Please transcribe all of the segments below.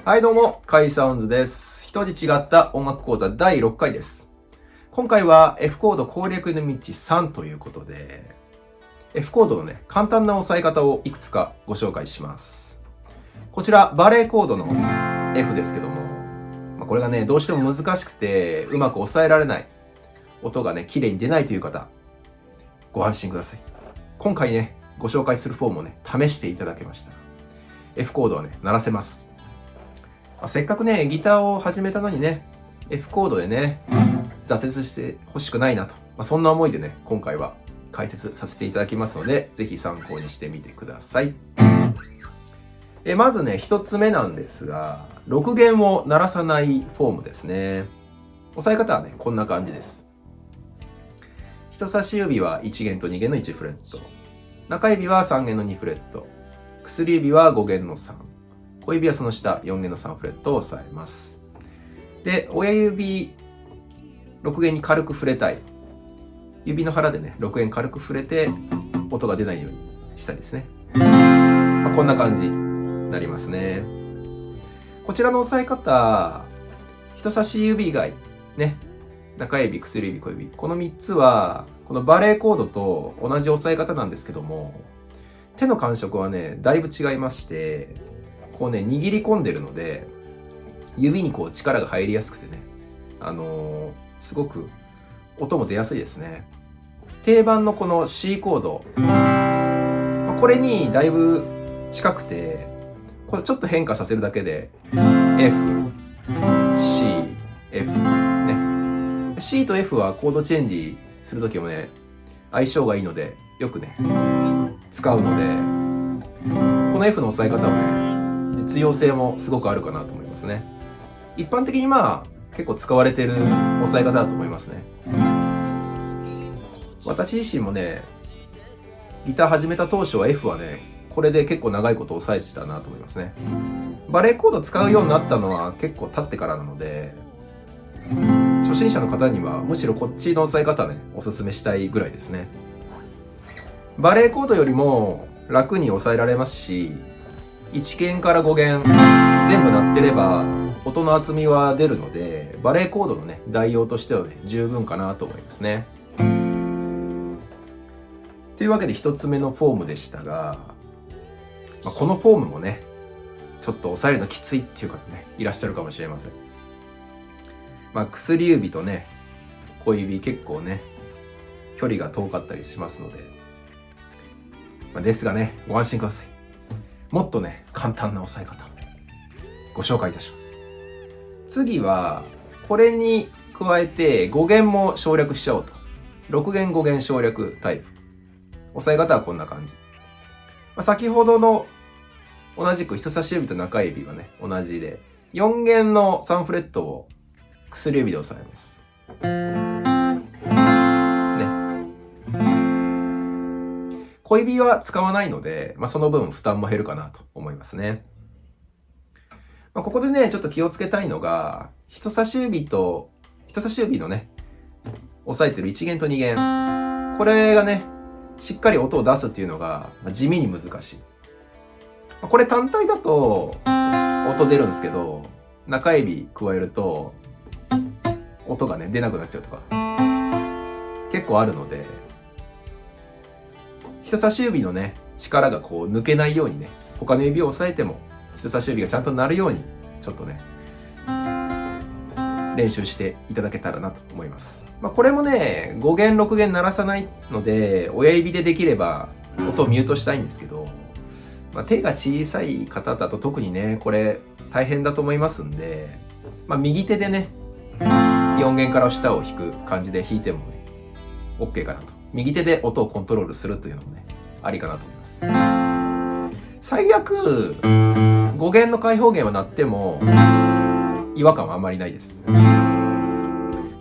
はいどうも、カイサウンズです。一字違った音楽講座第6回です。今回は F コード攻略の道3ということで、F コードのね、簡単な押さえ方をいくつかご紹介します。こちら、バレーコードの F ですけども、これがね、どうしても難しくて、うまく押さえられない、音がね、綺麗に出ないという方、ご安心ください。今回ね、ご紹介するフォームをね、試していただけました。F コードはね、鳴らせます。せっかくね、ギターを始めたのにね、F コードでね、挫折してほしくないなと。そんな思いでね、今回は解説させていただきますので、ぜひ参考にしてみてください。まずね、一つ目なんですが、6弦を鳴らさないフォームですね。押さえ方はね、こんな感じです。人差し指は1弦と2弦の1フレット。中指は3弦の2フレット。薬指は5弦の3。小指はその下、4弦の3フレットを押さえます。で、親指、6弦に軽く触れたい。指の腹でね、6弦軽く触れて、音が出ないようにしたいですね。こんな感じになりますね。こちらの押さえ方、人差し指以外、ね、中指、薬指、小指、この3つは、このバレーコードと同じ押さえ方なんですけども、手の感触はね、だいぶ違いまして、こうね、握り込んでるので、指にこう力が入りやすくてね、すごく音も出やすいですね。定番のこの C コード、これにだいぶ近くて、これちょっと変化させるだけで、F、C、F、ね。C と F はコードチェンジするときもね、相性がいいので、よくね、使うので、この F の押さえ方はね、実用性もすごくあるかなと思いますね。一般的に結構使われている押さえ方だと思いますね。私自身もね、ギター始めた当初は F はね、これで結構長いこと押さえてたなと思いますね。バレーコード使うようになったのは結構経ってからなので、初心者の方にはむしろこっちの押さえ方ね、おすすめしたいぐらいですね。バレーコードよりも楽に押さえられますし、1弦から5弦全部鳴ってれば音の厚みは出るので、バレーコードのね、代用としてはね、十分かなと思いますね。というわけで一つ目のフォームでしたが、このフォームもね、ちょっと押さえるのきついっていう方ね、いらっしゃるかもしれません。薬指とね、小指結構ね、距離が遠かったりしますので、ですがね、ご安心ください。もっとね、簡単な押さえ方をご紹介いたします。次は、これに加えて5弦も省略しちゃおうと。6弦5弦省略タイプ。押さえ方はこんな感じ。先ほどの同じく人差し指と中指はね、同じで、4弦の3フレットを薬指で押さえます。小指は使わないので、その分負担も減るかなと思いますね。ここでね、ちょっと気をつけたいのが、人差し指のね、押さえてる1弦と2弦。これがね、しっかり音を出すっていうのが地味に難しい。これ単体だと音出るんですけど、中指加えると音がね、出なくなっちゃうとか、結構あるので、人差し指のね、力がこう抜けないようにね、他の指を押さえても人差し指がちゃんと鳴るように、ちょっとね、練習していただけたらなと思います。これもね、5弦6弦鳴らさないので、親指でできれば音をミュートしたいんですけど、手が小さい方だと特にね、これ大変だと思いますんで、右手でね、4弦から下を弾く感じで弾いてもね、OK かなと。右手で音をコントロールするというのもね、ありかなと思います。最悪、5弦の開放弦は鳴っても、違和感はあまりないです。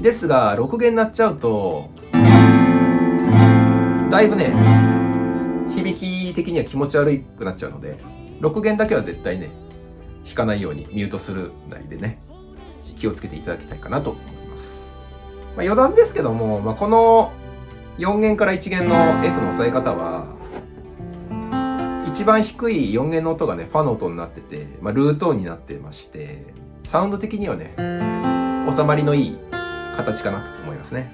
ですが、6弦鳴っちゃうと、だいぶね、響き的には気持ち悪くなっちゃうので、6弦だけは絶対ね、弾かないようにミュートするなりでね、気をつけていただきたいかなと思います。余談ですけども、この4弦から1弦の F の押さえ方は、一番低い4弦の音がね、ファの音になってて、ルート音になってまして、サウンド的にはね、収まりのいい形かなと思いますね。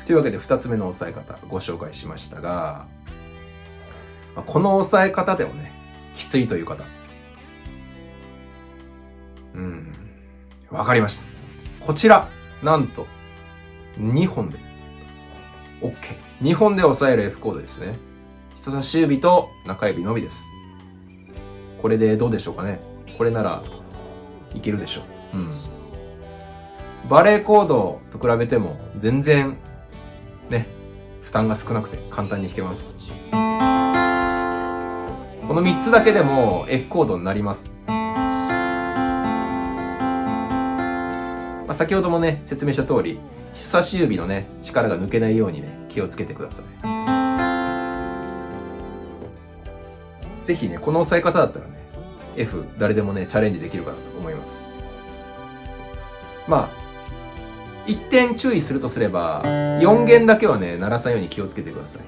というわけで2つ目の押さえ方ご紹介しましたが、この押さえ方でもね、きついという方。わかりました。こちら、なんと、2本で、OK。2本で押さえる F コードですね。人差し指と中指のみです。これでどうでしょうかね。これならいけるでしょう。バレエコードと比べても全然ね、負担が少なくて簡単に弾けます。この3つだけでも F コードになります。先ほどもね、説明した通り、人差し指のね、力が抜けないようにね、気をつけてください。ぜひね、この押さえ方だったらね、F 誰でもね、チャレンジできるかなと思います。一点注意するとすれば、4弦だけはね、鳴らさないように気をつけてください。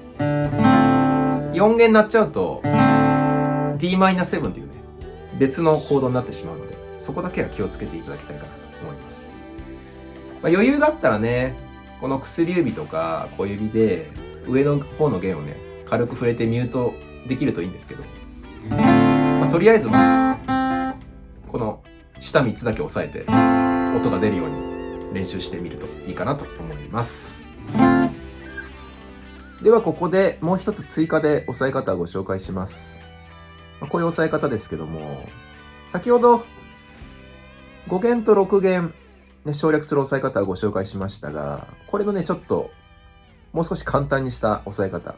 4弦鳴っちゃうと、Dm7 っていうね、別のコードになってしまうので、そこだけは気をつけていただきたいかなと思います。余裕があったらね、この薬指とか小指で上の方の弦をね、軽く触れてミュートできるといいんですけど、とりあえずは、この下3つだけ押さえて音が出るように練習してみるといいかなと思います。ではここでもう一つ追加で押さえ方をご紹介します。こういう押さえ方ですけども、先ほど5弦と6弦省略する押さえ方をご紹介しましたが、これのね、ちょっともう少し簡単にした押さえ方。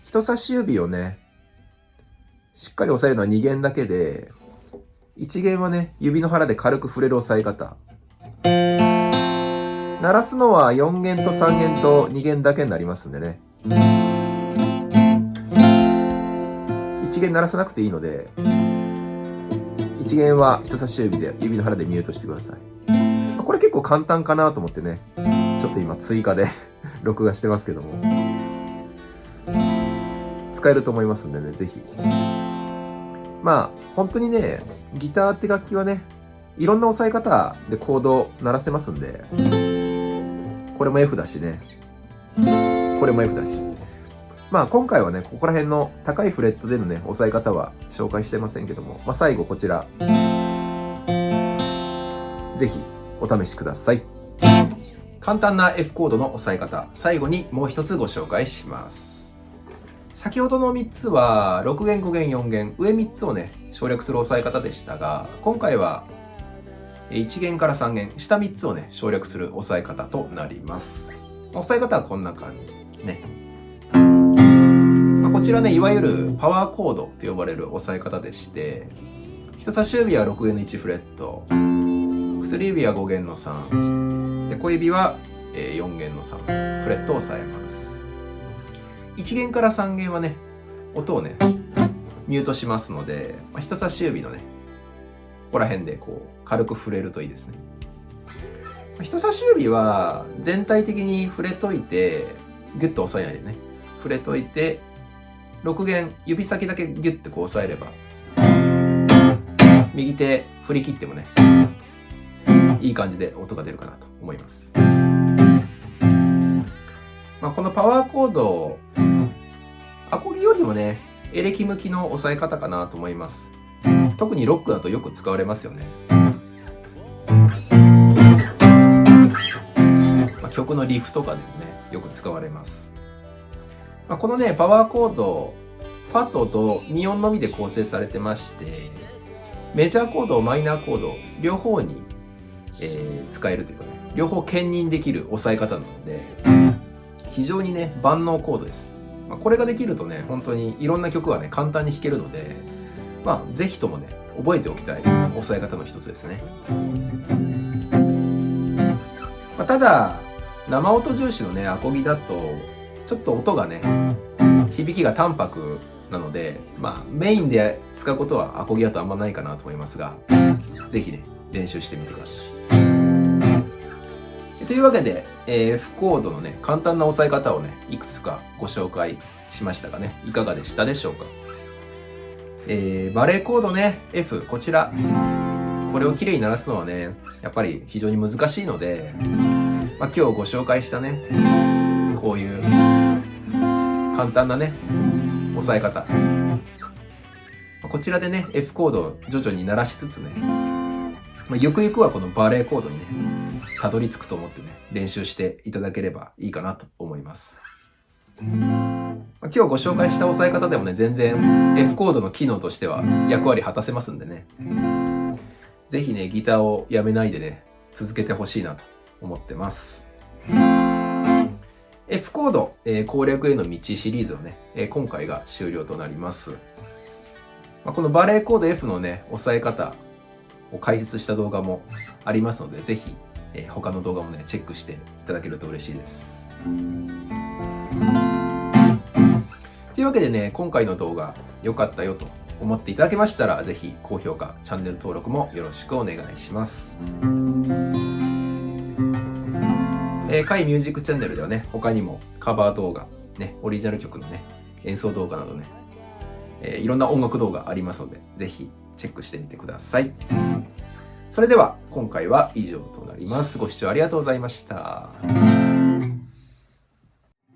人差し指をね、しっかり押さえるのは2弦だけで、1弦はね、指の腹で軽く触れる押さえ方。鳴らすのは4弦と3弦と2弦だけになりますんでね。1弦鳴らさなくていいので、1弦は人差し指で指の腹でミュートしてください。これ結構簡単かなと思ってね、ちょっと今追加で録画してますけども、使えると思いますんでね、ぜひ。本当にね、ギターって楽器はね、いろんな押さえ方でコード鳴らせますんで、これも F だしね、これも F だし。今回はね、ここら辺の高いフレットでのね、押さえ方は紹介してませんけども、最後こちら、ぜひお試しください。簡単な F コードの押さえ方、最後にもう一つご紹介します。先ほどの3つは6弦、5弦、4弦、上3つをね、省略する押さえ方でしたが、今回は1弦から3弦、下3つをね、省略する押さえ方となります。押さえ方はこんな感じ。ね。こちらね、いわゆるパワーコードと呼ばれる押さえ方でして、人差し指は6弦の1フレット、薬指は5弦の3、で小指は4弦の3、フレットを押さえます。1弦から3弦はね、音をね、ミュートしますので、人差し指のね、ここら辺でこう、軽く触れるといいですね。人差し指は全体的に触れといて、ギュッと押さえないでね、触れといて、6弦、指先だけギュッてこう押さえれば、右手振り切ってもね、いい感じで音が出るかなと思います。このパワーコード、アコギよりもね、エレキ向きの押さえ方かなと思います。特にロックだとよく使われますよね。曲のリフとかでもね、よく使われます。このね、パワーコード、ファットと2音のみで構成されてまして、メジャーコード、マイナーコード、両方に、使えるというかね、両方兼任できる押さえ方なので、非常にね、万能コードです。これができるとね、本当にいろんな曲はね、簡単に弾けるので、ぜひともね、覚えておきたい押さえ方の一つですね。ただ、生音重視のね、アコギだと、ちょっと音がね、響きが淡白なので、メインで使うことはアコギだとあんまないかなと思いますが、ぜひね、練習してみてください。というわけで、F コードのね、簡単な押さえ方をね、いくつかご紹介しましたがね、いかがでしたでしょうか。バレーコードね、F、こちら。これをきれいに鳴らすのはね、やっぱり非常に難しいので、今日ご紹介したね、こういう簡単なね、押さえ方。こちらでね、F コードを徐々に鳴らしつつね、ゆくゆくはこのバレーコードにね、たどり着くと思ってね、練習していただければいいかなと思います。今日ご紹介した押さえ方でもね、全然 F コードの機能としては役割果たせますんでね。ぜひね、ギターをやめないでね、続けてほしいなと思ってます。F コード、攻略への道シリーズはね、今回が終了となります。このバレーコード F のね、押さえ方を解説した動画もありますので、ぜひ、他の動画もね、チェックしていただけると嬉しいです。というわけでね、今回の動画良かったよと思っていただけましたら、ぜひ高評価、チャンネル登録もよろしくお願いします。カイミュージックチャンネルではね、他にもカバー動画、ね、オリジナル曲のね、演奏動画などね、いろんな音楽動画ありますので、ぜひチェックしてみてください。それでは今回は以上となります。ご視聴ありがとうございました。